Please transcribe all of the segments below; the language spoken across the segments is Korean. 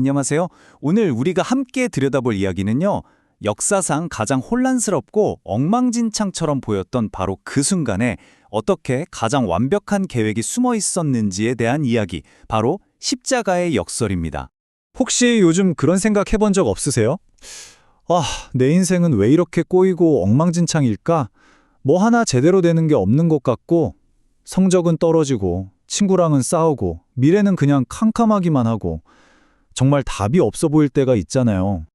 안녕하세요. 오늘 우리가 함께 들여다볼 이야기는요. 역사상 가장 혼란스럽고 엉망진창처럼 보였던 바로 그 순간에 어떻게 가장 완벽한 계획이 숨어 있었는지에 대한 이야기, 바로 십자가의 역설입니다. 혹시 요즘 그런 생각 해본 적 없으세요? 아, 내 인생은 왜 이렇게 꼬이고 엉망진창일까? 뭐 하나 제대로 되는 게 없는 것 같고, 성적은 떨어지고, 친구랑은 싸우고, 미래는 그냥 캄캄하기만 하고, 정말 답이 없어 보일 때가 있잖아요.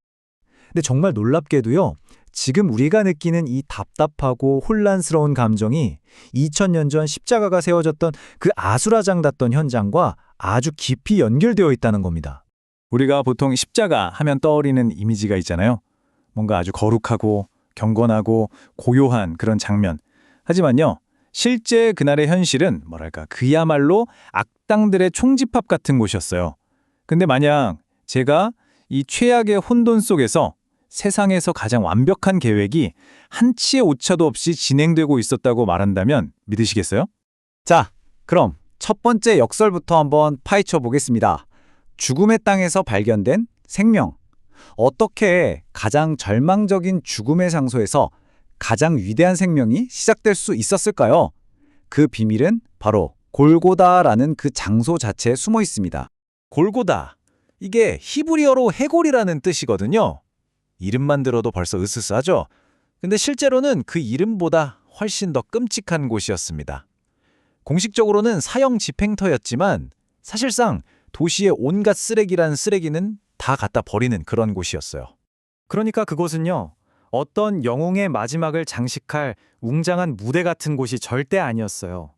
근데 정말 놀랍게도요, 지금 우리가 느끼는 이 답답하고 혼란스러운 감정이 2000년 전 십자가가 세워졌던 그 아수라장났던 현장과 아주 깊이 연결되어 있다는 겁니다. 우리가 보통 십자가 하면 떠오르는 이미지가 있잖아요. 뭔가 아주 거룩하고 경건하고 고요한 그런 장면. 하지만요, 실제 그날의 현실은 그야말로 악당들의 총집합 같은 곳이었어요. 근데 만약 제가 이 최악의 혼돈 속에서 세상에서 가장 완벽한 계획이 한치의 오차도 없이 진행되고 있었다고 말한다면 믿으시겠어요? 자, 그럼 첫 번째 역설부터 한번 파헤쳐 보겠습니다. 죽음의 땅에서 발견된 생명. 어떻게 가장 절망적인 죽음의 장소에서 가장 위대한 생명이 시작될 수 있었을까요? 그 비밀은 바로 골고다라는 그 장소 자체에 숨어 있습니다. 골고다. 이게 히브리어로 해골이라는 뜻이거든요. 이름만 들어도 벌써 으스스하죠? 근데 실제로는 그 이름보다 훨씬 더 끔찍한 곳이었습니다. 공식적으로는 사형 집행터였지만 사실상 도시의 온갖 쓰레기란 쓰레기는 다 갖다 버리는 그런 곳이었어요. 그러니까 그곳은요, 어떤 영웅의 마지막을 장식할 웅장한 무대 같은 곳이 절대 아니었어요.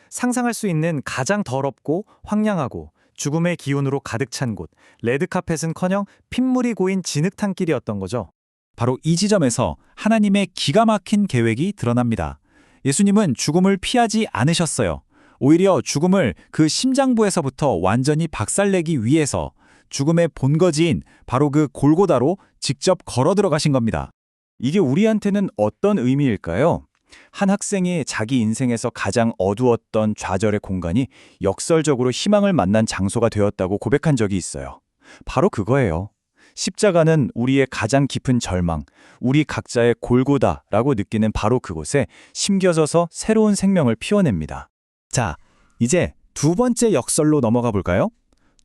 상상할 수 있는 가장 더럽고 황량하고 죽음의 기운으로 가득 찬 곳, 레드카펫은커녕 핏물이 고인 진흙탕길이었던 거죠. 바로 이 지점에서 하나님의 기가 막힌 계획이 드러납니다. 예수님은 죽음을 피하지 않으셨어요. 오히려 죽음을 그 심장부에서부터 완전히 박살내기 위해서 죽음의 본거지인 바로 그 골고다로 직접 걸어 들어가신 겁니다. 이게 우리한테는 어떤 의미일까요? 한 학생이 자기 인생에서 가장 어두웠던 좌절의 공간이 역설적으로 희망을 만난 장소가 되었다고 고백한 적이 있어요. 바로 그거예요. 십자가는 우리의 가장 깊은 절망, 우리 각자의 골고다라고 느끼는 바로 그곳에 심겨져서 새로운 생명을 피워냅니다. 자, 이제 두 번째 역설로 넘어가 볼까요?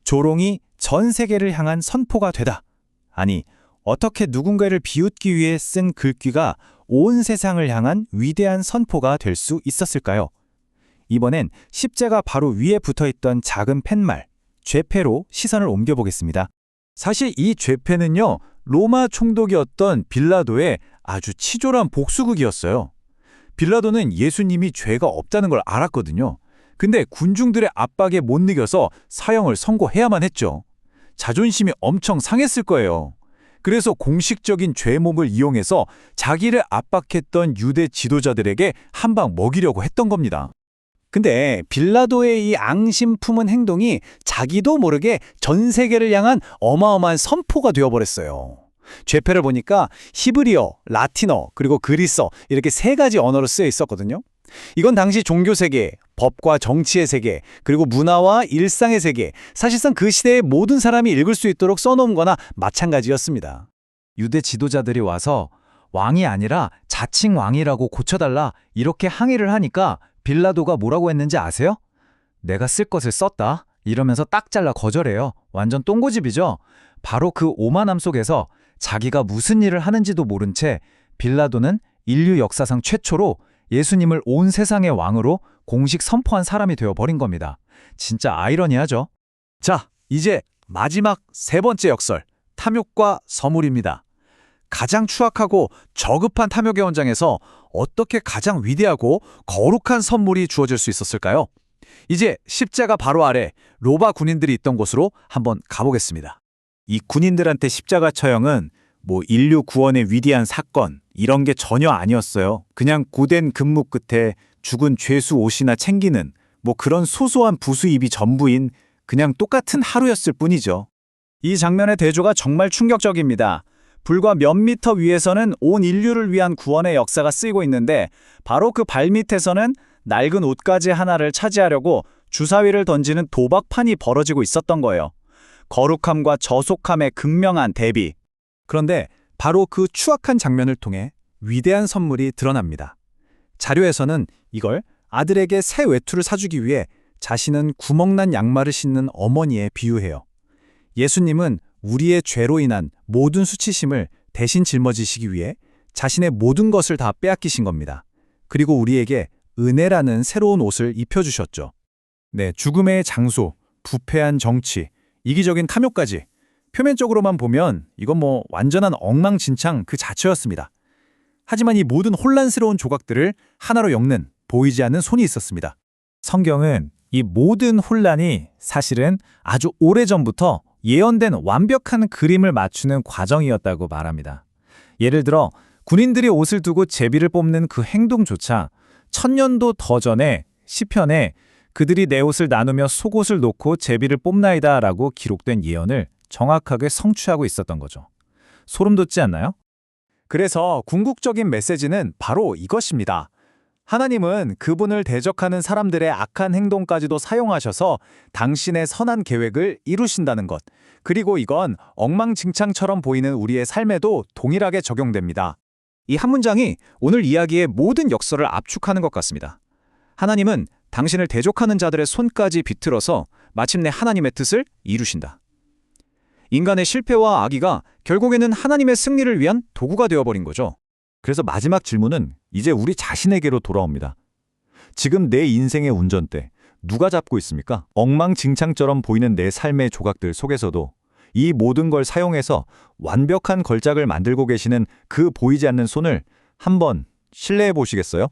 조롱이 전 세계를 향한 선포가 되다. 아니, 어떻게 누군가를 비웃기 위해 쓴 글귀가 온 세상을 향한 위대한 선포가 될 수 있었을까요? 이번엔 십자가 바로 위에 붙어있던 작은 팻말, 죄패로 시선을 옮겨보겠습니다. 사실 이 죄패는요, 로마 총독이었던 빌라도의 아주 치졸한 복수극이었어요. 빌라도는 예수님이 죄가 없다는 걸 알았거든요. 근데 군중들의 압박에 못 이겨서 사형을 선고해야만 했죠. 자존심이 엄청 상했을 거예요. 그래서 공식적인 죄몸을 이용해서 자기를 압박했던 유대 지도자들에게 한 방 먹이려고 했던 겁니다. 근데 빌라도의 이 앙심 품은 행동이 자기도 모르게 전 세계를 향한 어마어마한 선포가 되어버렸어요. 죄패를 보니까 히브리어, 라틴어, 그리고 그리스어 이렇게 세 가지 언어로 쓰여 있었거든요. 이건 당시 종교 세계, 법과 정치의 세계, 그리고 문화와 일상의 세계, 사실상 그 시대의 모든 사람이 읽을 수 있도록 써놓은 거나 마찬가지였습니다. 유대 지도자들이 와서 왕이 아니라 자칭 왕이라고 고쳐달라 이렇게 항의를 하니까 빌라도가 뭐라고 했는지 아세요? 내가 쓸 것을 썼다 이러면서 딱 잘라 거절해요. 완전 똥고집이죠. 바로 그 오만함 속에서 자기가 무슨 일을 하는지도 모른 채 빌라도는 인류 역사상 최초로 예수님을 온 세상의 왕으로 공식 선포한 사람이 되어버린 겁니다. 진짜 아이러니하죠? 자, 이제 마지막 세 번째 역설, 탐욕과 서물입니다. 가장 추악하고 저급한 탐욕의 현장에서 어떻게 가장 위대하고 거룩한 선물이 주어질 수 있었을까요? 이제 십자가 바로 아래 로마 군인들이 있던 곳으로 한번 가보겠습니다. 이 군인들한테 십자가 처형은 인류 구원의 위대한 사건 이런 게 전혀 아니었어요. 그냥 고된 근무 끝에 죽은 죄수 옷이나 챙기는 그런 소소한 부수입이 전부인 그냥 똑같은 하루였을 뿐이죠. 이 장면의 대조가 정말 충격적입니다. 불과 몇 미터 위에서는 온 인류를 위한 구원의 역사가 쓰이고 있는데 바로 그 발밑에서는 낡은 옷가지 하나를 차지하려고 주사위를 던지는 도박판이 벌어지고 있었던 거예요. 거룩함과 저속함의 극명한 대비. 그런데 바로 그 추악한 장면을 통해 위대한 선물이 드러납니다. 자료에서는 이걸 아들에게 새 외투를 사주기 위해 자신은 구멍난 양말을 신는 어머니에 비유해요. 예수님은 우리의 죄로 인한 모든 수치심을 대신 짊어지시기 위해 자신의 모든 것을 다 빼앗기신 겁니다. 그리고 우리에게 은혜라는 새로운 옷을 입혀주셨죠. 네, 죽음의 장소, 부패한 정치, 이기적인 탐욕까지 표면적으로만 보면 이건 완전한 엉망진창 그 자체였습니다. 하지만 이 모든 혼란스러운 조각들을 하나로 엮는 보이지 않는 손이 있었습니다. 성경은 이 모든 혼란이 사실은 아주 오래전부터 예언된 완벽한 그림을 맞추는 과정이었다고 말합니다. 예를 들어 군인들이 옷을 두고 제비를 뽑는 그 행동조차 1000년도 더 전에 시편에 그들이 내 옷을 나누며 속옷을 놓고 제비를 뽑나이다 라고 기록된 예언을 정확하게 성취하고 있었던 거죠. 소름 돋지 않나요? 그래서 궁극적인 메시지는 바로 이것입니다. 하나님은 그분을 대적하는 사람들의 악한 행동까지도 사용하셔서 당신의 선한 계획을 이루신다는 것. 그리고 이건 엉망진창처럼 보이는 우리의 삶에도 동일하게 적용됩니다. 이 한 문장이 오늘 이야기의 모든 역설을 압축하는 것 같습니다. 하나님은 당신을 대적하는 자들의 손까지 비틀어서 마침내 하나님의 뜻을 이루신다. 인간의 실패와 악의가 결국에는 하나님의 승리를 위한 도구가 되어버린 거죠. 그래서 마지막 질문은 이제 우리 자신에게로 돌아옵니다. 지금 내 인생의 운전대 누가 잡고 있습니까? 엉망진창처럼 보이는 내 삶의 조각들 속에서도 이 모든 걸 사용해서 완벽한 걸작을 만들고 계시는 그 보이지 않는 손을 한번 신뢰해 보시겠어요?